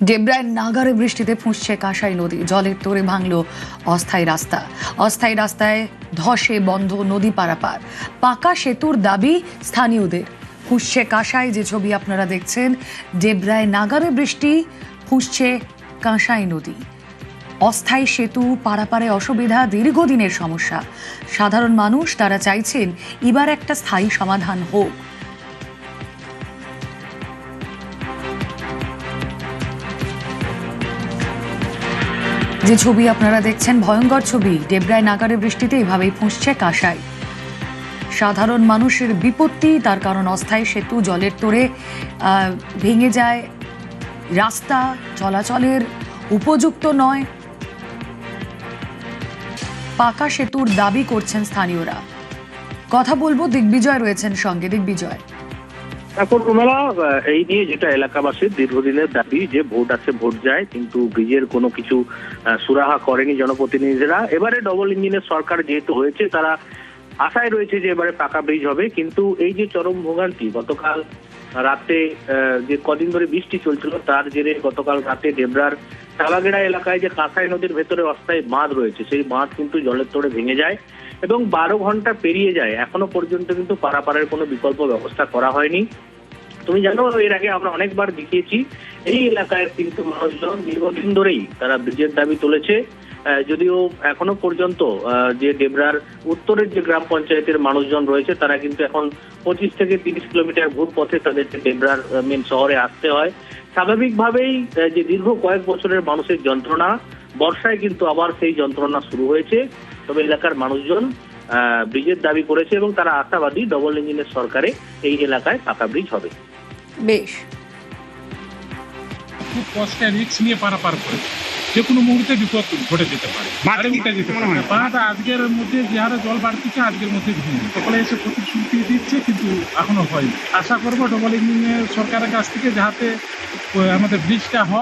ডেবরায় নাগারে বৃষ্টিতে ফুঁসছে কাঁসাই নদী, জলের তোড়ে ভাঙল অস্থায়ী রাস্তা। অস্থায়ী রাস্তায় ধসে বন্ধ নদী পারাপার। পাকা সেতুর দাবি স্থানীয়দের। ফুঁসছে কাঁসাই, যে ছবি আপনারা দেখছেন, ডেবরায় নাগারে বৃষ্টি, ফুঁসছে কাঁসাই নদী। অস্থায়ী সেতু পারাপারে অসুবিধা, দীর্ঘদিনের সমস্যা। সাধারণ মানুষ তারা চাইছেন এবার একটা স্থায়ী সমাধান হোক। যে ছবি আপনারা দেখছেন, ভয়ঙ্কর ছবি। ডেবরায় নাগারে বৃষ্টিতে এভাবেই ফুঁসছে কাঁসাই। সাধারণ মানুষের বিপত্তি, তার কারণ অস্থায়ী সেতু জলের তোড়ে ভেঙে যায়, রাস্তা চলাচলের উপযুক্ত নয়। পাকা সেতুর দাবি করছেন স্থানীয়রা। কথা বলবো, দিগ্বিজয় রয়েছেন সঙ্গে। দিগ্বিজয়, এখন তোমরা এই নিয়ে যেটা এলাকাবাসীর দীর্ঘদিনের দাবি, যে ভোট আছে ভোট যায়, কিন্তু ব্রিজের কোনো কিছু সুরাহা করেনি জনপ্রতিনিধিরা। এবারে ডবল ইঞ্জিনের সরকার যেহেতু হয়েছে, তারা আশায় রয়েছে যে এবারে পাকা ব্রিজ হবে। কিন্তু এই যে চরম ভোগান্তি, গতকাল রাতে যে কদিন ধরে বৃষ্টি চলছিল, তার জেরে গতকাল রাতে ডেবরার চালাগেড়া এলাকায় যে কাঁসাই নদীর ভেতরে অস্থায়ী বাঁধ রয়েছে, সেই বাঁধ কিন্তু জলের তোড়ে ভেঙে যায় এবং 12 ঘন্টা পেরিয়ে যায়, এখনো পর্যন্ত কিন্তু পারাপারের কোনো বিকল্প ব্যবস্থা করা হয়নি। তুমি জানো, এর আগে আমরা অনেকবার দেখিয়েছি, এই এলাকায় কিন্তু মানুষজন দীর্ঘদিন ধরেই তারা ব্রিজের দাবি তুলেছে। যদিও এখনো পর্যন্ত যে ডেবরার উত্তরের যে গ্রাম পঞ্চায়েতের মানুষজন রয়েছে, তারা কিন্তু এখন 25 থেকে 30 কিলোমিটার ঘুর পথে তাদেরকে ডেবরার মেন শহরে আসতে হয়। স্বাভাবিকভাবেই যে দীর্ঘ কয়েক বছরের মানুষের যন্ত্রণা, বর্ষায় কিন্তু আবার সেই যন্ত্রণা শুরু হয়েছে। তবে এলাকার মানুষজন ব্রিজের দাবি করেছে এবং তারা আশাবাদী ডবল ইঞ্জিনের সরকারে এই এলাকায় পাকা ব্রিজ হবে। বেশ, খুব কষ্টে রিস্ক নিয়ে পারাপার করে যে কোনো মুহূর্তে বিপদ ঘটে যেতে পারে। বাঁধ আজকের মধ্যে যে হারে জল বাড়তেছে, আজকের মধ্যে সকলে এসে প্রতিশ্রুতি দিচ্ছে, কিন্তু এখনো হয়নি। আশা করবো ডবল ইঞ্জিনের সরকারের কাছ থেকে যাতে আমাদের ব্রিজটা হয়।